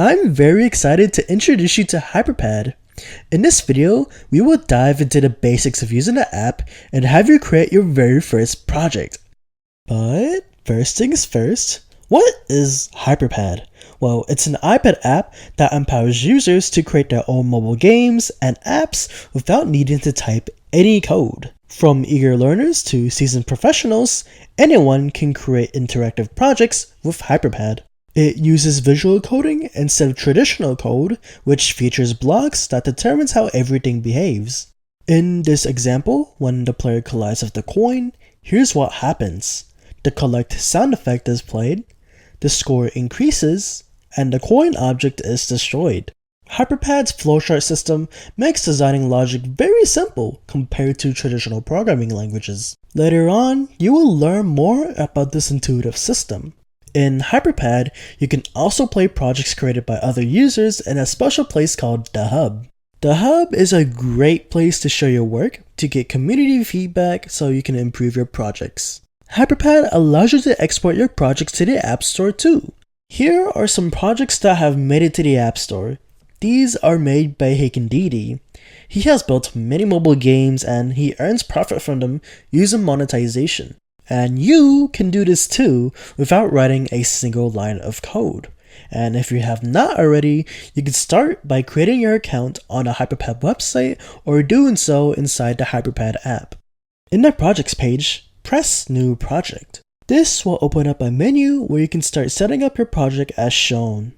I'm very excited to introduce you to hyperPad. In this video, we will dive into the basics of using the app and have you create your very first project. But first things first, what is hyperPad? Well, it's an iPad app that empowers users to create their own mobile games and apps without needing to type any code. From eager learners to seasoned professionals, anyone can create interactive projects with hyperPad. It uses visual coding instead of traditional code, which features blocks that determines how everything behaves. In this example, when the player collides with the coin, here's what happens. The collect sound effect is played, the score increases, and the coin object is destroyed. hyperPad's flowchart system makes designing logic very simple compared to traditional programming languages. Later on, you will learn more about this intuitive system. In hyperPad, you can also play projects created by other users in a special place called the Hub. The Hub is a great place to show your work, to get community feedback so you can improve your projects. hyperPad allows you to export your projects to the App Store too. Here are some projects that have made it to the App Store. These are made by Didi. He has built many mobile games and he earns profit from them using monetization. And you can do this too without writing a single line of code. And if you have not already, you can start by creating your account on a hyperPad website or doing so inside the hyperPad app. In the projects page, press New Project. This will open up a menu where you can start setting up your project as shown.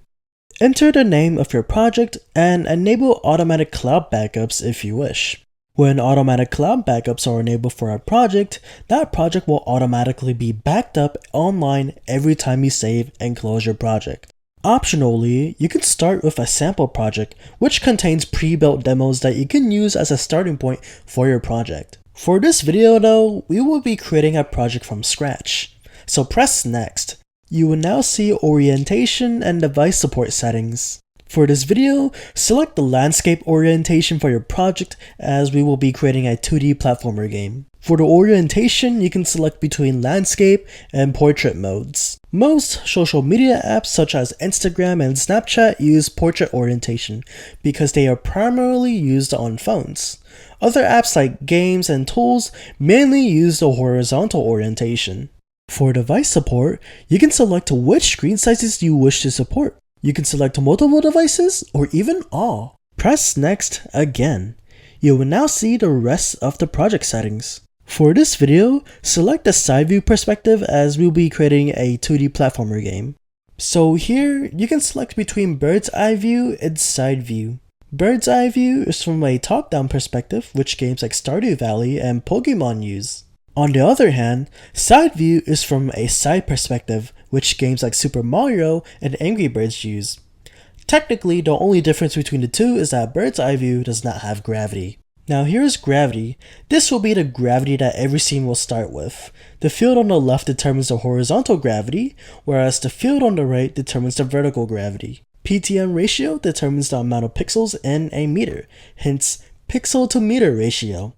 Enter the name of your project and enable automatic cloud backups if you wish. When automatic cloud backups are enabled for a project, that project will automatically be backed up online every time you save and close your project. Optionally, you can start with a sample project, which contains pre-built demos that you can use as a starting point for your project. For this video though, we will be creating a project from scratch. So press Next. You will now see orientation and device support settings. For this video, select the landscape orientation for your project as we will be creating a 2D platformer game. For the orientation, you can select between landscape and portrait modes. Most social media apps such as Instagram and Snapchat use portrait orientation because they are primarily used on phones. Other apps like games and tools mainly use the horizontal orientation. For device support, you can select which screen sizes you wish to support. You can select multiple devices or even all. Press Next again. You will now see the rest of the project settings. For this video, select the side view perspective as we'll be creating a 2D platformer game. So here, you can select between bird's eye view and side view. Bird's eye view is from a top-down perspective, which games like Stardew Valley and Pokemon use. On the other hand, side view is from a side perspective, which games like Super Mario and Angry Birds use. Technically, the only difference between the two is that bird's eye view does not have gravity. Now here's gravity. This will be the gravity that every scene will start with. The field on the left determines the horizontal gravity, whereas the field on the right determines the vertical gravity. PTM ratio determines the amount of pixels in a meter, hence pixel to meter ratio.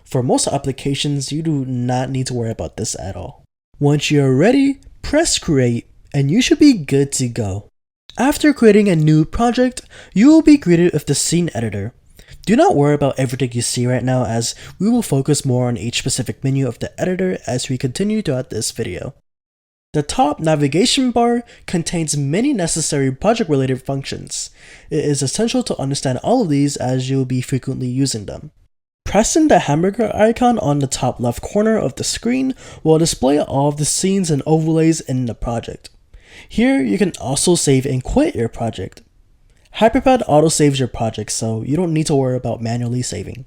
For most applications, you do not need to worry about this at all. Once you are ready, press create and you should be good to go. After creating a new project, you will be greeted with the scene editor. Do not worry about everything you see right now as we will focus more on each specific menu of the editor as we continue throughout this video. The top navigation bar contains many necessary project-related functions. It is essential to understand all of these as you will be frequently using them. Pressing the hamburger icon on the top left corner of the screen will display all of the scenes and overlays in the project. Here, you can also save and quit your project. hyperPad auto-saves your project, so you don't need to worry about manually saving.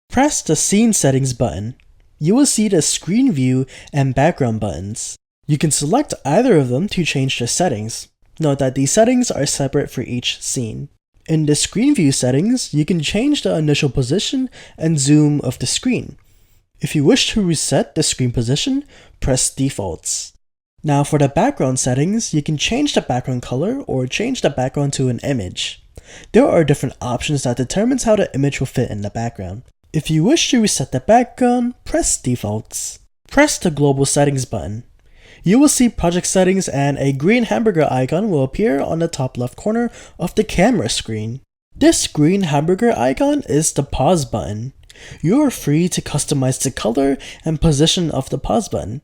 Press the Scene Settings button. You will see the Screen View and Background buttons. You can select either of them to change the settings. Note that these settings are separate for each scene. In the Screen View settings, you can change the initial position and zoom of the screen. If you wish to reset the screen position, press Defaults. Now for the background settings, you can change the background color or change the background to an image. There are different options that determines how the image will fit in the background. If you wish to reset the background, press Defaults. Press the Global Settings button. You will see project settings and a green hamburger icon will appear on the top left corner of the camera screen. This green hamburger icon is the pause button. You are free to customize the color and position of the pause button.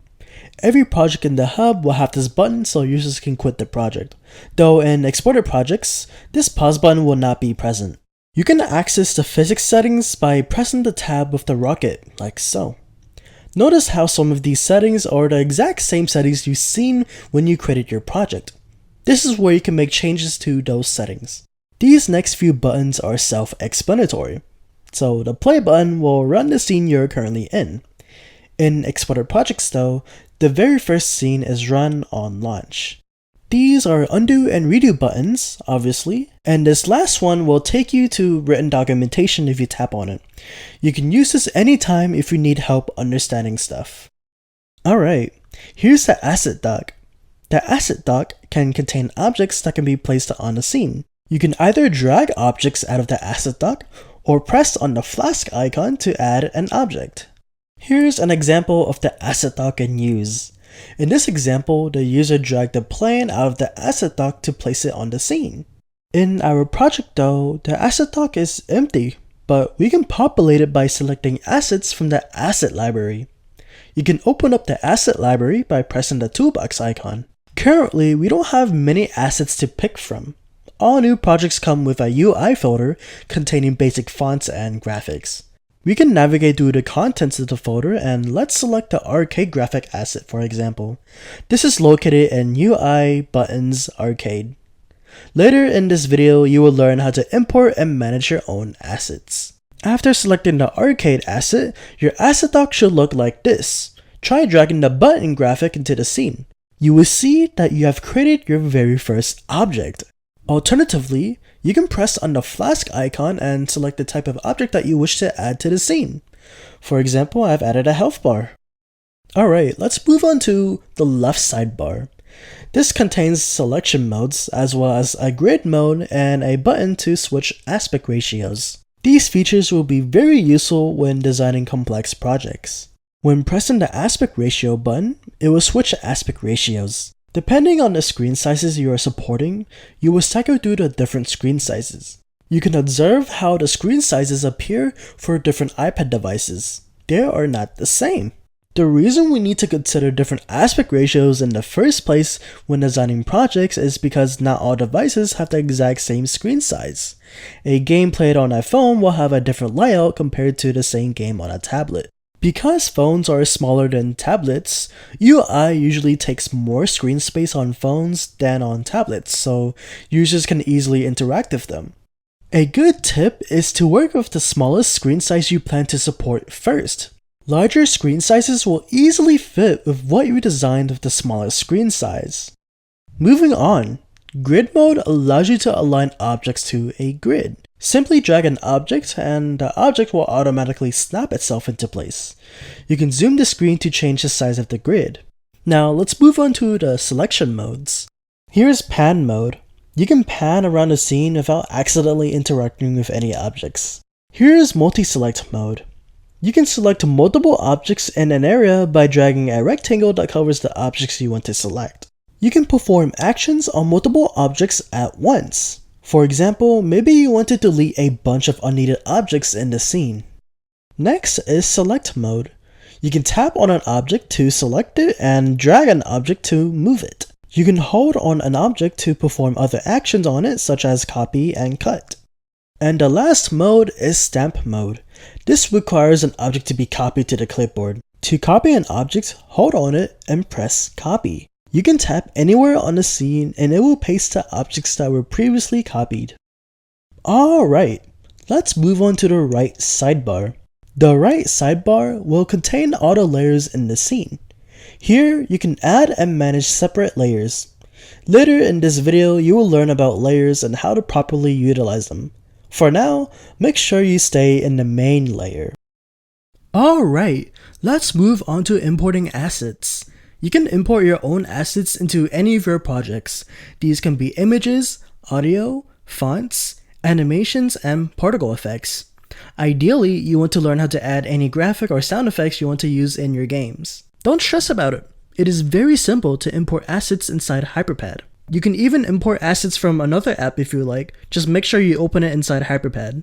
Every project in the hub will have this button so users can quit the project, though in exported projects, this pause button will not be present. You can access the physics settings by pressing the tab with the rocket, like so. Notice how some of these settings are the exact same settings you've seen when you created your project. This is where you can make changes to those settings. These next few buttons are self-explanatory. So the play button will run the scene you're currently in. In exported projects though, the very first scene is run on launch. These are undo and redo buttons, obviously, and this last one will take you to written documentation if you tap on it. You can use this anytime if you need help understanding stuff. Alright, here's the asset dock. The asset dock can contain objects that can be placed on the scene. You can either drag objects out of the asset dock or press on the flask icon to add an object. Here's an example of the asset dock in use. In this example, the user dragged the plane out of the asset dock to place it on the scene. In our project though, the asset dock is empty, but we can populate it by selecting assets from the asset library. You can open up the asset library by pressing the toolbox icon. Currently, we don't have many assets to pick from. All new projects come with a UI folder containing basic fonts and graphics. We can navigate through the contents of the folder and let's select the arcade graphic asset for example. This is located in UI Buttons Arcade. Later in this video, you will learn how to import and manage your own assets. After selecting the arcade asset, your asset dock should look like this. Try dragging the button graphic into the scene. You will see that you have created your very first object. Alternatively, you can press on the flask icon and select the type of object that you wish to add to the scene. For example, I've added a health bar. Alright, let's move on to the left sidebar. This contains selection modes as well as a grid mode and a button to switch aspect ratios. These features will be very useful when designing complex projects. When pressing the aspect ratio button, it will switch aspect ratios. Depending on the screen sizes you are supporting, you will cycle through the different screen sizes. You can observe how the screen sizes appear for different iPad devices. They are not the same. The reason we need to consider different aspect ratios in the first place when designing projects is because not all devices have the exact same screen size. A game played on a phone will have a different layout compared to the same game on a tablet. Because phones are smaller than tablets, UI usually takes more screen space on phones than on tablets, so users can easily interact with them. A good tip is to work with the smallest screen size you plan to support first. Larger screen sizes will easily fit with what you designed with the smallest screen size. Moving on, grid mode allows you to align objects to a grid. Simply drag an object and the object will automatically snap itself into place. You can zoom the screen to change the size of the grid. Now let's move on to the selection modes. Here's pan mode. You can pan around the scene without accidentally interacting with any objects. Here's multi-select mode. You can select multiple objects in an area by dragging a rectangle that covers the objects you want to select. You can perform actions on multiple objects at once. For example, maybe you want to delete a bunch of unneeded objects in the scene. Next is select mode. You can tap on an object to select it and drag an object to move it. You can hold on an object to perform other actions on it such as copy and cut. And the last mode is stamp mode. This requires an object to be copied to the clipboard. To copy an object, hold on it and press copy. You can tap anywhere on the scene and it will paste the objects that were previously copied. Alright, let's move on to the right sidebar. The right sidebar will contain all the layers in the scene. Here, you can add and manage separate layers. Later in this video, you will learn about layers and how to properly utilize them. For now, make sure you stay in the main layer. Alright, let's move on to importing assets. You can import your own assets into any of your projects. These can be images, audio, fonts, animations, and particle effects. Ideally, you want to learn how to add any graphic or sound effects you want to use in your games. Don't stress about it. It is very simple to import assets inside hyperPad. You can even import assets from another app if you like, just make sure you open it inside hyperPad.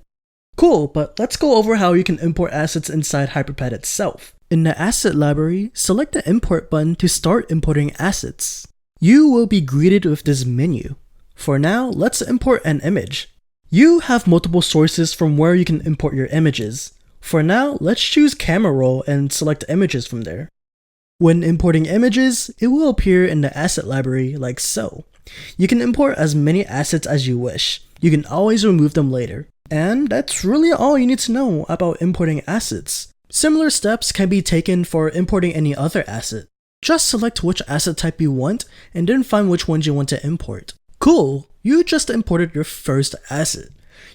Cool, but let's go over how you can import assets inside hyperPad itself. In the asset library, select the import button to start importing assets. You will be greeted with this menu. For now, let's import an image. You have multiple sources from where you can import your images. For now, let's choose camera roll and select images from there. When importing images, it will appear in the asset library like so. You can import as many assets as you wish. You can always remove them later. And that's really all you need to know about importing assets. Similar steps can be taken for importing any other asset. Just select which asset type you want and then find which ones you want to import. Cool, you just imported your first asset.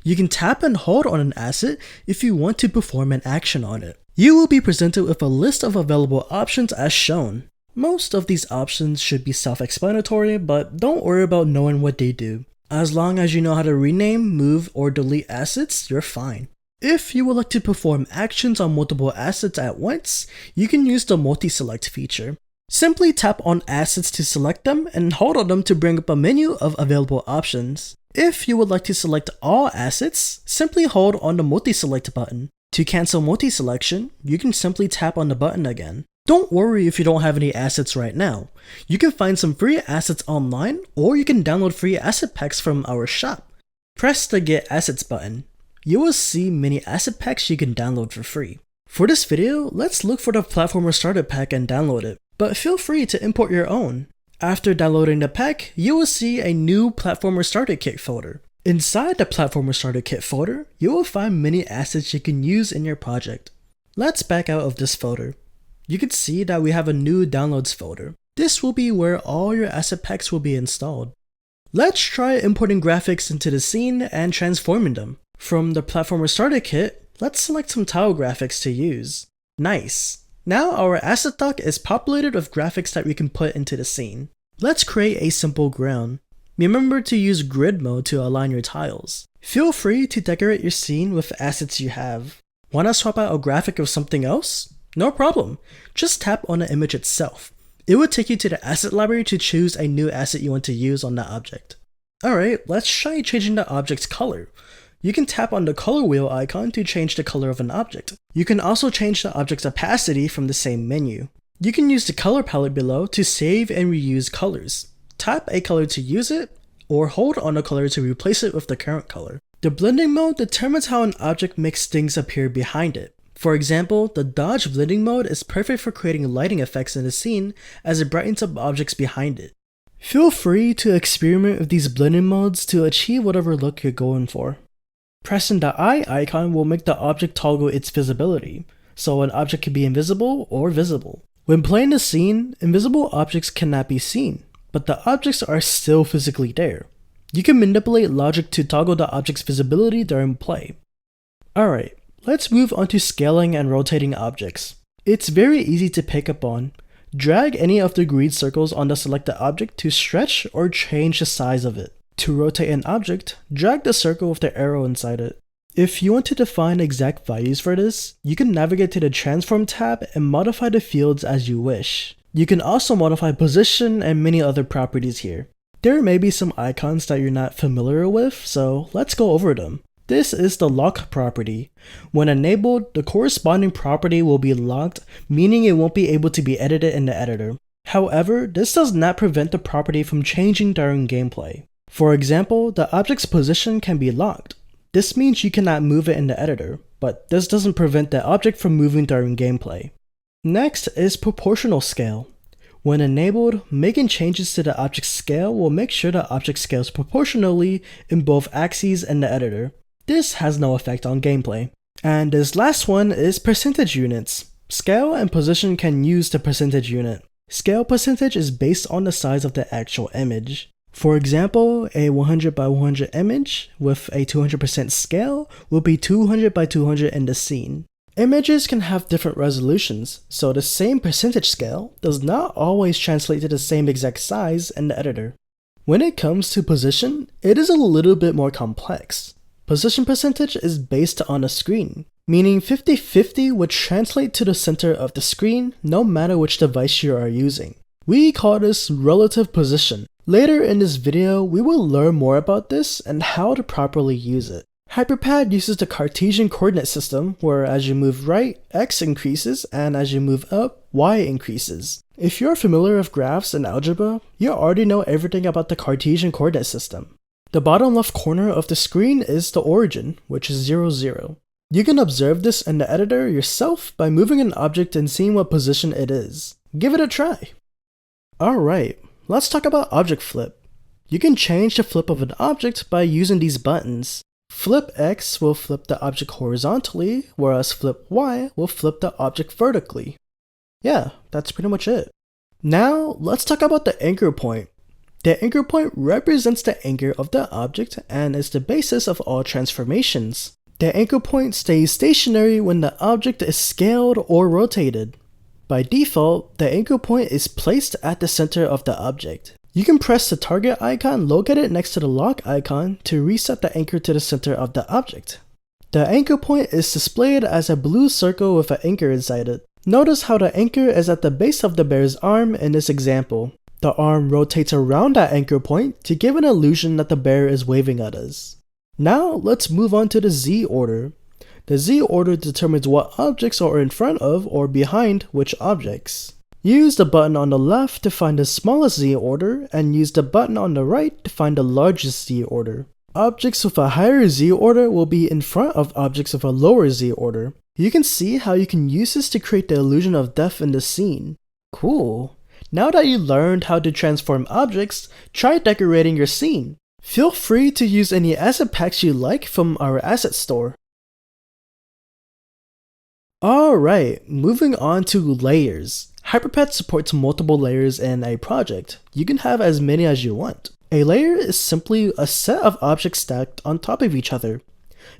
You can tap and hold on an asset if you want to perform an action on it. You will be presented with a list of available options as shown. Most of these options should be self-explanatory, but don't worry about knowing what they do. As long as you know how to rename, move, or delete assets, you're fine. If you would like to perform actions on multiple assets at once, you can use the multi-select feature. Simply tap on assets to select them and hold on them to bring up a menu of available options. If you would like to select all assets, simply hold on the multi-select button. To cancel multi-selection, you can simply tap on the button again. Don't worry if you don't have any assets right now. You can find some free assets online, or you can download free asset packs from our shop. Press the Get Assets button. You will see many asset packs you can download for free. For this video, let's look for the Platformer Starter Pack and download it, but feel free to import your own. After downloading the pack, you will see a new Platformer Starter Kit folder. Inside the Platformer Starter Kit folder, you will find many assets you can use in your project. Let's back out of this folder. You can see that we have a new Downloads folder. This will be where all your asset packs will be installed. Let's try importing graphics into the scene and transforming them. From the Platformer Starter Kit, let's select some tile graphics to use. Nice! Now our asset dock is populated with graphics that we can put into the scene. Let's create a simple ground. Remember to use grid mode to align your tiles. Feel free to decorate your scene with assets you have. Want to swap out a graphic with something else? No problem. Just tap on the image itself. It will take you to the asset library to choose a new asset you want to use on that object. Alright, let's try changing the object's color. You can tap on the color wheel icon to change the color of an object. You can also change the object's opacity from the same menu. You can use the color palette below to save and reuse colors. Tap a color to use it, or hold on a color to replace it with the current color. The blending mode determines how an object makes things appear behind it. For example, the dodge blending mode is perfect for creating lighting effects in the scene as it brightens up objects behind it. Feel free to experiment with these blending modes to achieve whatever look you're going for. Pressing the eye icon will make the object toggle its visibility, so an object can be invisible or visible. When playing the scene, invisible objects cannot be seen, but the objects are still physically there. You can manipulate logic to toggle the object's visibility during play. Alright, let's move on to scaling and rotating objects. It's very easy to pick up on. Drag any of the green circles on the selected object to stretch or change the size of it. To rotate an object, drag the circle with the arrow inside it. If you want to define exact values for this, you can navigate to the Transform tab and modify the fields as you wish. You can also modify position and many other properties here. There may be some icons that you're not familiar with, so let's go over them. This is the lock property. When enabled, the corresponding property will be locked, meaning it won't be able to be edited in the editor. However, this does not prevent the property from changing during gameplay. For example, the object's position can be locked. This means you cannot move it in the editor, but this doesn't prevent the object from moving during gameplay. Next is proportional scale. When enabled, making changes to the object's scale will make sure the object scales proportionally in both axes and the editor. This has no effect on gameplay. And this last one is percentage units. Scale and position can use the percentage unit. Scale percentage is based on the size of the actual image. For example, a 100 by 100 image with a 200% scale will be 200 by 200 in the scene. Images can have different resolutions, so the same percentage scale does not always translate to the same exact size in the editor. When it comes to position, it is a little bit more complex. Position percentage is based on a screen, meaning 50-50 would translate to the center of the screen no matter which device you are using. We call this relative position. Later in this video, we will learn more about this and how to properly use it. HyperPad uses the Cartesian coordinate system, where as you move right, x increases, and as you move up, y increases. If you're familiar with graphs and algebra, you already know everything about the Cartesian coordinate system. The bottom left corner of the screen is the origin, which is 0, 0. You can observe this in the editor yourself by moving an object and seeing what position it is. Give it a try. Alright, let's talk about object flip. You can change the flip of an object by using these buttons. Flip X will flip the object horizontally, whereas flip Y will flip the object vertically. Yeah, that's pretty much it. Now, let's talk about the anchor point. The anchor point represents the anchor of the object and is the basis of all transformations. The anchor point stays stationary when the object is scaled or rotated. By default, the anchor point is placed at the center of the object. You can press the target icon located next to the lock icon to reset the anchor to the center of the object. The anchor point is displayed as a blue circle with an anchor inside it. Notice how the anchor is at the base of the bear's arm in this example. The arm rotates around that anchor point to give an illusion that the bear is waving at us. Now let's move on to the Z order. The Z order determines what objects are in front of or behind which objects. Use the button on the left to find the smallest Z order, and use the button on the right to find the largest Z order. Objects with a higher Z order will be in front of objects with a lower Z order. You can see how you can use this to create the illusion of depth in the scene. Cool. Now that you learned how to transform objects, try decorating your scene. Feel free to use any asset packs you like from our asset store. Alright, moving on to layers. HyperPad supports multiple layers in a project. You can have as many as you want. A layer is simply a set of objects stacked on top of each other.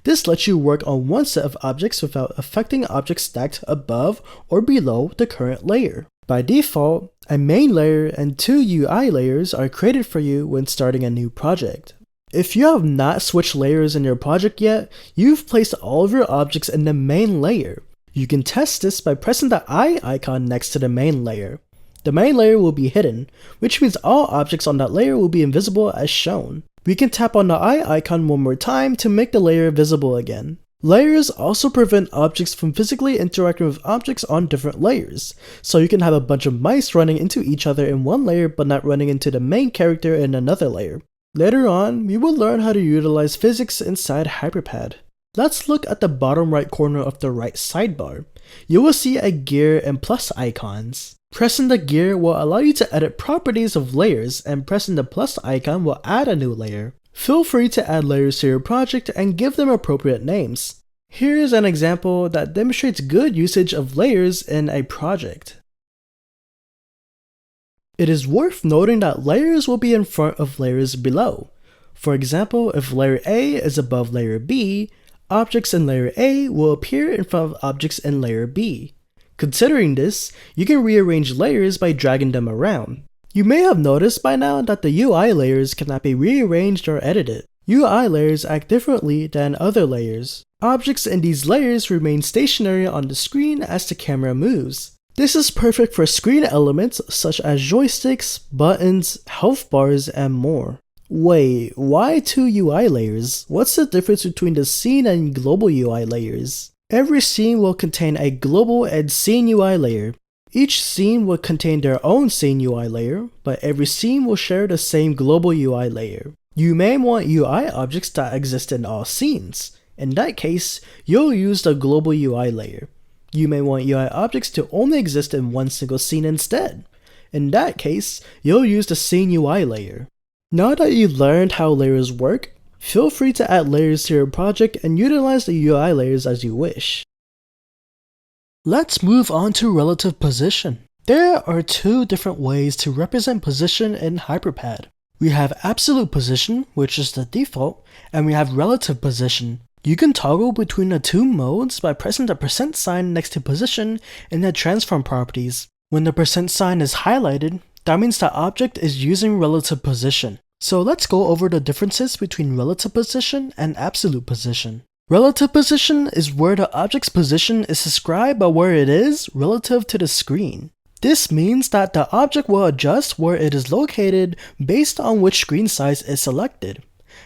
This lets you work on one set of objects without affecting objects stacked above or below the current layer. By default, a main layer and 2 UI layers are created for you when starting a new project. If you have not switched layers in your project yet, you've placed all of your objects in the main layer. You can test this by pressing the eye icon next to the main layer. The main layer will be hidden, which means all objects on that layer will be invisible as shown. We can tap on the eye icon one more time to make the layer visible again. Layers also prevent objects from physically interacting with objects on different layers, so you can have a bunch of mice running into each other in one layer but not running into the main character in another layer. Later on, we will learn how to utilize physics inside HyperPad. Let's look at the bottom right corner of the right sidebar. You will see a gear and plus icons. Pressing the gear will allow you to edit properties of layers, and pressing the plus icon will add a new layer. Feel free to add layers to your project and give them appropriate names. Here is an example that demonstrates good usage of layers in a project. It is worth noting that layers will be in front of layers below. For example, if layer A is above layer B, objects in layer A will appear in front of objects in layer B. Considering this, you can rearrange layers by dragging them around. You may have noticed by now that the UI layers cannot be rearranged or edited. UI layers act differently than other layers. Objects in these layers remain stationary on the screen as the camera moves. This is perfect for screen elements such as joysticks, buttons, health bars, and more. Wait, why 2 UI layers? What's the difference between the scene and global UI layers? Every scene will contain a global and scene UI layer. Each scene will contain their own scene UI layer, but every scene will share the same global UI layer. You may want UI objects that exist in all scenes. In that case, you'll use the global UI layer. You may want UI objects to only exist in one single scene instead. In that case, you'll use the scene UI layer. Now that you've learned how layers work, feel free to add layers to your project and utilize the UI layers as you wish. Let's move on to relative position. There are 2 different ways to represent position in HyperPad. We have absolute position, which is the default, and we have relative position. You can toggle between the 2 modes by pressing the % sign next to position in the transform properties. When the % sign is highlighted, that means the object is using relative position. So let's go over the differences between relative position and absolute position. Relative position is where the object's position is described by where it is relative to the screen. This means that the object will adjust where it is located based on which screen size is selected.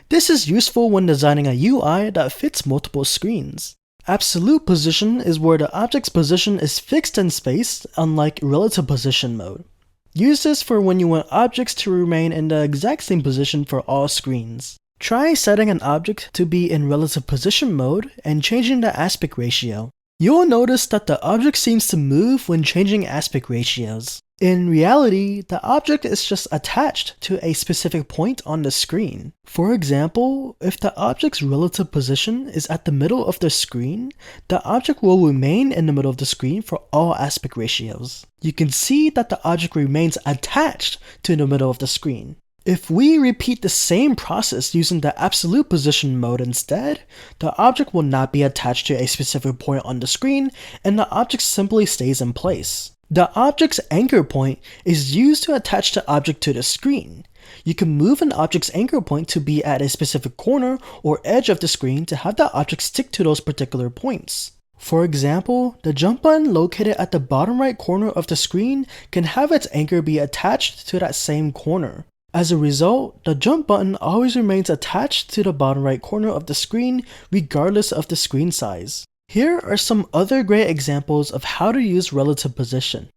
This is useful when designing a UI that fits multiple screens. Absolute position is where the object's position is fixed in space, unlike relative position mode. Use this for when you want objects to remain in the exact same position for all screens. Try setting an object to be in relative position mode and changing the aspect ratio. You will notice that the object seems to move when changing aspect ratios. In reality, the object is just attached to a specific point on the screen. For example, if the object's relative position is at the middle of the screen, the object will remain in the middle of the screen for all aspect ratios. You can see that the object remains attached to the middle of the screen. If we repeat the same process using the absolute position mode instead, the object will not be attached to a specific point on the screen, and the object simply stays in place. The object's anchor point is used to attach the object to the screen. You can move an object's anchor point to be at a specific corner or edge of the screen to have the object stick to those particular points. For example, the jump button located at the bottom right corner of the screen can have its anchor be attached to that same corner. As a result, the jump button always remains attached to the bottom right corner of the screen regardless of the screen size. Here are some other great examples of how to use relative position.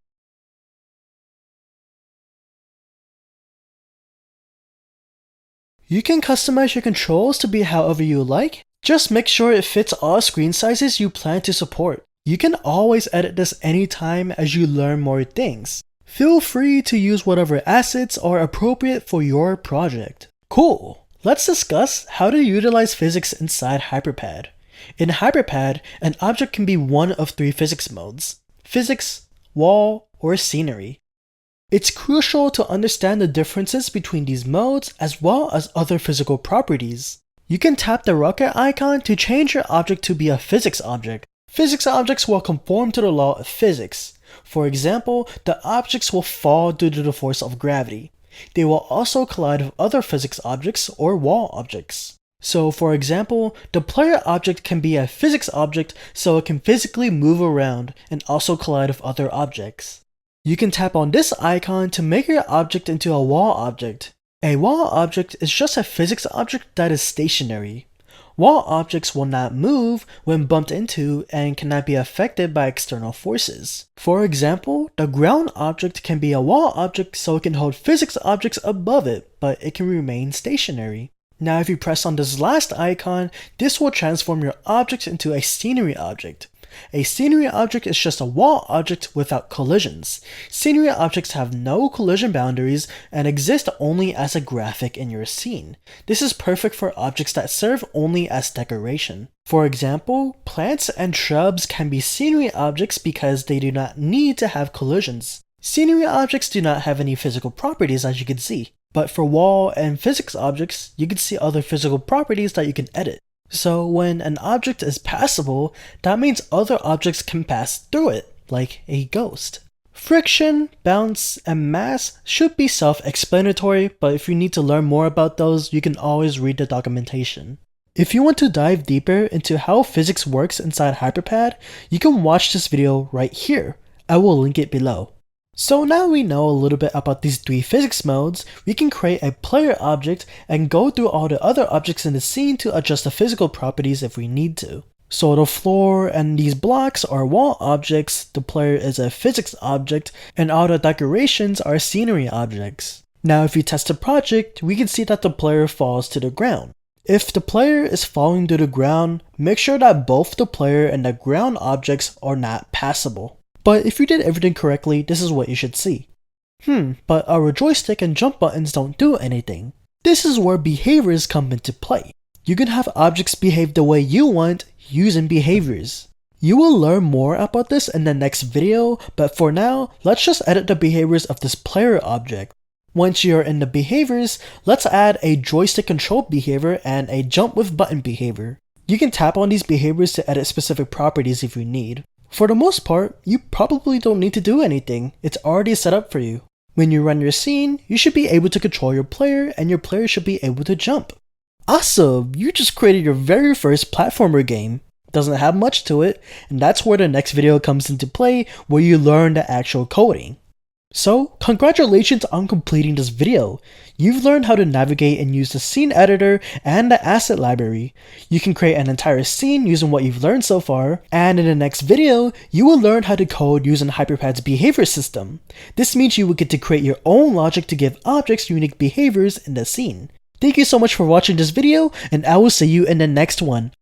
You can customize your controls to be however you like. Just make sure it fits all screen sizes you plan to support. You can always edit this anytime as you learn more things. Feel free to use whatever assets are appropriate for your project. Cool! Let's discuss how to utilize physics inside hyperPad. In hyperPad, an object can be one of three physics modes: physics, wall, or scenery. It's crucial to understand the differences between these modes as well as other physical properties. You can tap the rocket icon to change your object to be a physics object. Physics objects will conform to the law of physics. For example, the objects will fall due to the force of gravity. They will also collide with other physics objects or wall objects. So for example, the player object can be a physics object so it can physically move around and also collide with other objects. You can tap on this icon to make your object into a wall object. A wall object is just a physics object that is stationary. Wall objects will not move when bumped into and cannot be affected by external forces. For example, the ground object can be a wall object so it can hold physics objects above it, but it can remain stationary. Now if you press on this last icon, this will transform your object into a scenery object. A scenery object is just a wall object without collisions. Scenery objects have no collision boundaries and exist only as a graphic in your scene. This is perfect for objects that serve only as decoration. For example, plants and shrubs can be scenery objects because they do not need to have collisions. Scenery objects do not have any physical properties, as you can see. But for wall and physics objects, you can see other physical properties that you can edit. So when an object is passable, that means other objects can pass through it, like a ghost. Friction, bounce, and mass should be self-explanatory, but if you need to learn more about those, you can always read the documentation. If you want to dive deeper into how physics works inside hyperPad, you can watch this video right here. I will link it below. So now we know a little bit about these three physics modes, we can create a player object and go through all the other objects in the scene to adjust the physical properties if we need to. So the floor and these blocks are wall objects, the player is a physics object, and all the decorations are scenery objects. Now if you test the project, we can see that the player falls to the ground. If the player is falling to the ground, make sure that both the player and the ground objects are not passable. But if you did everything correctly, this is what you should see. But our joystick and jump buttons don't do anything. This is where behaviors come into play. You can have objects behave the way you want using behaviors. You will learn more about this in the next video, but for now, let's just edit the behaviors of this player object. Once you're in the behaviors, let's add a joystick control behavior and a jump with button behavior. You can tap on these behaviors to edit specific properties if you need. For the most part, you probably don't need to do anything, it's already set up for you. When you run your scene, you should be able to control your player and your player should be able to jump. Awesome! You just created your very first platformer game. Doesn't have much to it, and that's where the next video comes into play where you learn the actual coding. So, congratulations on completing this video. You've learned how to navigate and use the scene editor and the asset library. You can create an entire scene using what you've learned so far, and in the next video, you will learn how to code using hyperpad's behavior system. This means you will get to create your own logic to give objects unique behaviors in the scene. Thank you so much for watching this video, and I will see you in the next one.